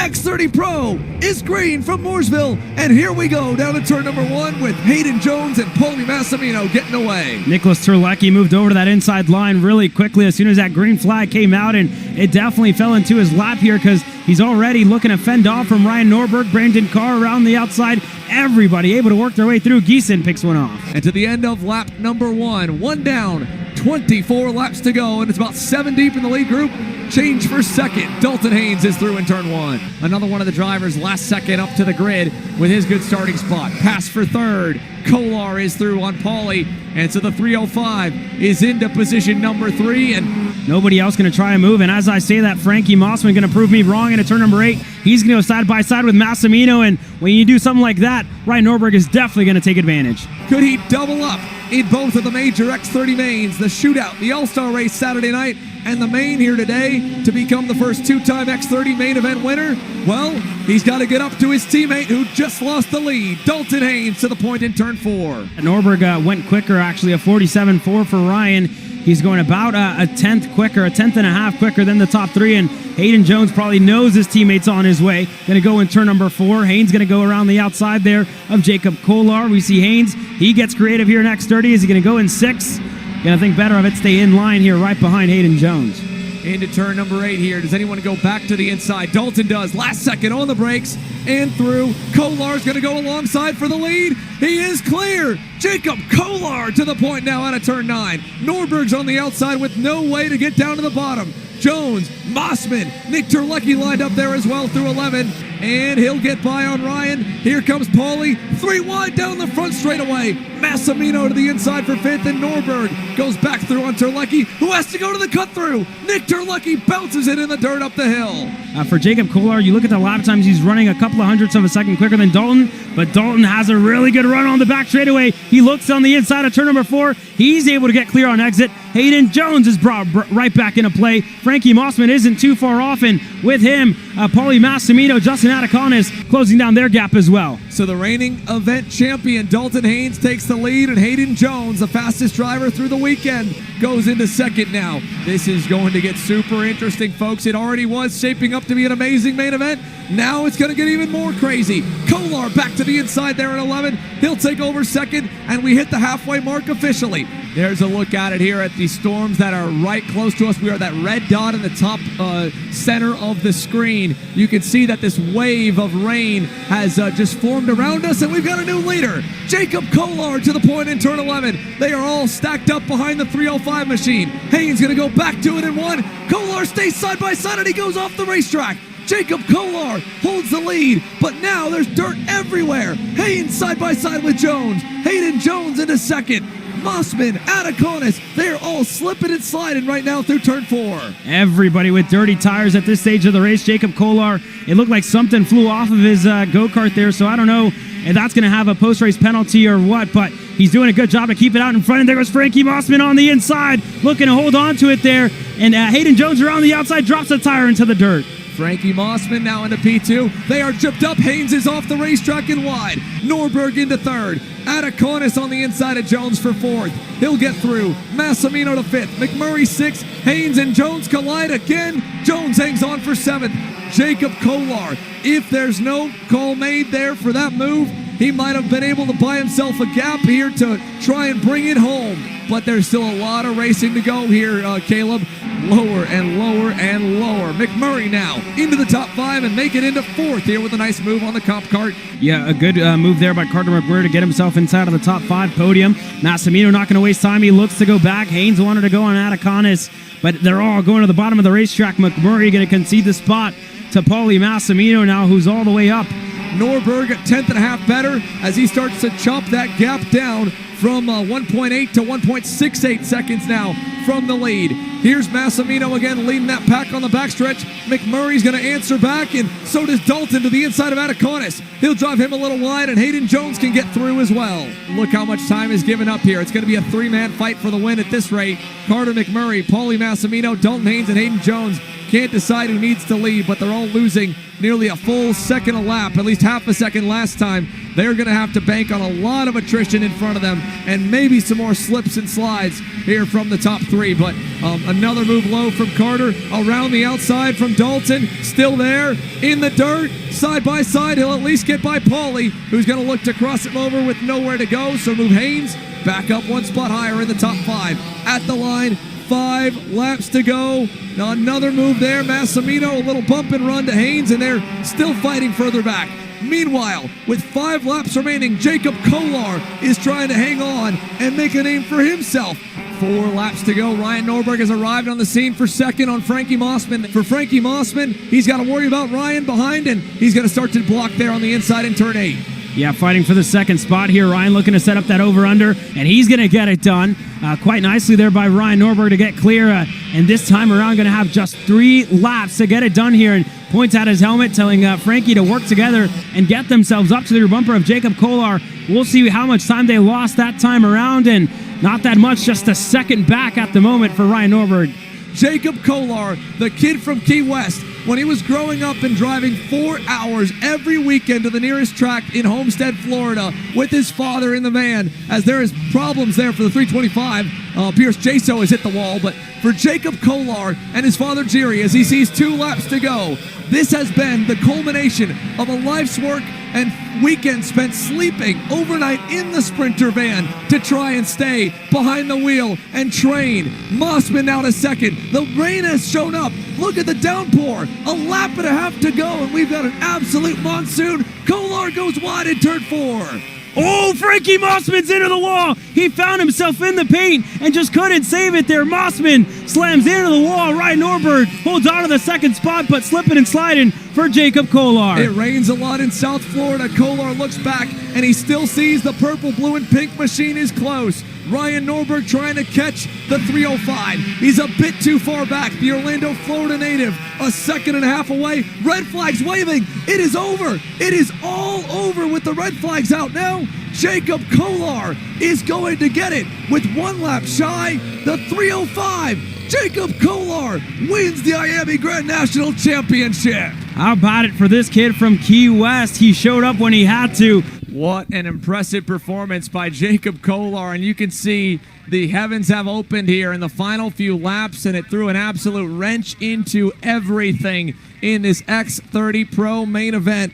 X30 Pro is green from Mooresville. And here we go down to turn number 1 with Hayden Jones and Paulie Massimino getting away. Nicholas Terlecki moved over to that inside line really quickly as soon as that green flag came out, and it definitely fell into his lap here because he's already looking to fend off from Ryan Norberg, Brandon Carr around the outside. Everybody able to work their way through. Giesen picks one off. And to the end of lap number 1 down, 24 laps to go, and it's about 7 deep in the lead group. Change for second. Dalton Haynes is through in turn 1. Another one of the drivers last second up to the grid with his good starting spot. Pass for third. Kolar is through on Paulie, and so the 305 is into position number 3, and nobody else going to try a move. And as I say that, Frankie Mossman going to prove me wrong into turn number 8. He's going to go side by side with Massimino, and when you do something like that, Ryan Norberg is definitely going to take advantage. Could he double up in both of the major X30 mains, the shootout, the All-Star race Saturday night, and the main here today to become the first 2-time X30 main event winner? Well, he's got to get up to his teammate who just lost the lead, Dalton Haynes, to the point in turn 4. Norberg went quicker, actually, a 47.4 for Ryan. He's going about a tenth quicker, a tenth and a half quicker than the top 3, and Hayden Jones probably knows his teammate's on his way. Going to go in turn number 4. Haynes going to go around the outside there of Jacob Kolar. We see Haynes, he gets creative here in X30. Is he going to go in 6? Going to think better of it, stay in line here right behind Hayden Jones. Into turn number 8 here. Does anyone go back to the inside? Dalton does. Last second on the brakes and through. Kolar's going to go alongside for the lead. He is clear. Jacob Kolar to the point now out of turn 9. Norberg's on the outside with no way to get down to the bottom. Jones, Mossman, Nick Terlecki lined up there as well through 11. And he'll get by on Ryan. Here comes Paulie. 3 wide down the front straightaway. Massimino to the inside for 5th, and Norberg goes back through on Terlecki, who has to go to the cut through. Nick Terlecki bounces it in the dirt up the hill. For Jacob Kolar, you look at the lap times, he's running a couple of hundredths of a second quicker than Dalton, but Dalton has a really good run on the back straightaway. He looks on the inside of turn number 4. He's able to get clear on exit. Hayden Jones is brought right back into play. Frankie Mossman isn't too far off, and with him, Paulie Massimino, Justin Ataconis closing down their gap as well. So the reigning event champion, Dalton Haynes, takes the lead, and Hayden Jones, the fastest driver through the weekend, goes into second now. This is going to get super interesting, folks. It already was shaping up to be an amazing main event. Now it's going to get even more crazy. Kolar back to the inside there at 11. He'll take over second, and we hit the halfway mark officially. There's a look at it here at the storms that are right close to us. We are that red dot in the top center of the screen. You can see that this wave of rain has just formed around us, and we've got a new leader, Jacob Kolar, to the point in turn 11. They are all stacked up behind the 305 machine. Haynes going to go back to it in 1. Kolar stays side by side, and he goes off the racetrack. Jacob Kolar holds the lead, but now there's dirt everywhere. Haynes side by side with Jones. Hayden Jones into second. Mossman, Ataconis, they're all slipping and sliding right now through turn 4. Everybody with dirty tires at this stage of the race. Jacob Kolar, it looked like something flew off of his go-kart there, so I don't know if that's going to have a post-race penalty or what, but he's doing a good job to keep it out in front, and there goes Frankie Mossman on the inside, looking to hold on to it there, and Hayden Jones around the outside drops a tire into the dirt. Frankie Mossman now into P2. They are chipped up. Haynes is off the racetrack and wide. Norberg into 3rd. Ataconis on the inside of Jones for 4th. He'll get through. Massimino to 5th. McMurray 6th. Haynes and Jones collide again. Jones hangs on for 7th. Jacob Kolar, if there's no call made there for that move, he might have been able to buy himself a gap here to try and bring it home. But there's still a lot of racing to go here, Caleb. Lower and lower and lower. McMurray now into the top 5 and make it into 4th here with a nice move on the comp cart. Yeah, a good move there by Carter McMurray to get himself inside of the top 5 podium. Massimino not going to waste time. He looks to go back. Haynes wanted to go on Ataconis, but they're all going to the bottom of the racetrack. McMurray going to concede the spot to Paulie Massimino now, who's all the way up. Norberg a tenth and a half better as he starts to chop that gap down from 1.8 to 1.68 seconds now from the lead. Here's Massimino again leading that pack on the backstretch. McMurray's going to answer back, and so does Dalton to the inside of Ataconis. He'll drive him a little wide, and Hayden Jones can get through as well. Look how much time is given up here. It's going to be a 3-man fight for the win at this rate. Carter McMurray, Paulie Massimino, Dalton Haynes, and Hayden Jones can't decide who needs to lead, but they're all losing nearly a full second a lap, at least half a second last time. they're going to have to bank on a lot of attrition in front of them and maybe some more slips and slides here from the top three. But another move low from Carter, around the outside from Dalton, still there in the dirt, side by side. He'll at least get by Paulie, who's going to look to cross him over with nowhere to go. So move Haynes back up one spot higher in the top five. At the line, 5 laps to go. Now another move there. Massimino, a little bump and run to Haynes, and they're still fighting further back. Meanwhile, with 5 laps remaining, Jacob Kolar is trying to hang on and make a name for himself. 4 laps to go. Ryan Norberg has arrived on the scene for second on Frankie Mossman. For Frankie Mossman, he's got to worry about Ryan behind, and he's going to start to block there on the inside in turn 8. Yeah, fighting for the second spot here. Ryan looking to set up that over-under, and he's going to get it done quite nicely there by Ryan Norberg to get clear. And this time around, going to have just 3 laps to get it done here. And points out his helmet, telling Frankie to work together and get themselves up to the rear bumper of Jacob Kolar. We'll see how much time they lost that time around, and not that much, just a second back at the moment for Ryan Norberg. Jacob Kolar, the kid from Key West, when he was growing up and driving 4 hours every weekend to the nearest track in Homestead, Florida, with his father in the van, as there is problems there for the 325. Pierce Jaso has hit the wall, but for Jacob Kolar and his father Jerry, as he sees 2 laps to go, this has been the culmination of a life's work and weekend spent sleeping overnight in the Sprinter van to try and stay behind the wheel and train. Mossman now to second. The rain has shown up. Look at the downpour. A lap and a half to go, and we've got an absolute monsoon. Kolar goes wide in turn 4. Oh, Frankie Mossman's into the wall. He found himself in the paint and just couldn't save it there. Mossman slams into the wall. Ryan Norberg holds on to the second spot, but slipping and sliding for Jacob Kolar. It rains a lot in South Florida. Kolar looks back, and he still sees the purple, blue, and pink machine is close. Ryan Norberg trying to catch the 305. He's a bit too far back. The Orlando, Florida native, a second and a half away. Red flags waving. It is over. It is all over with the red flags out now. Jacob Kolar is going to get it with 1 lap shy. The 305. Jacob Kolar wins the IAME Grand National Championship. How about it for this kid from Key West? He showed up when he had to. What an impressive performance by Jacob Kolar, and you can see the heavens have opened here in the final few laps, and it threw an absolute wrench into everything in this X30 Pro main event.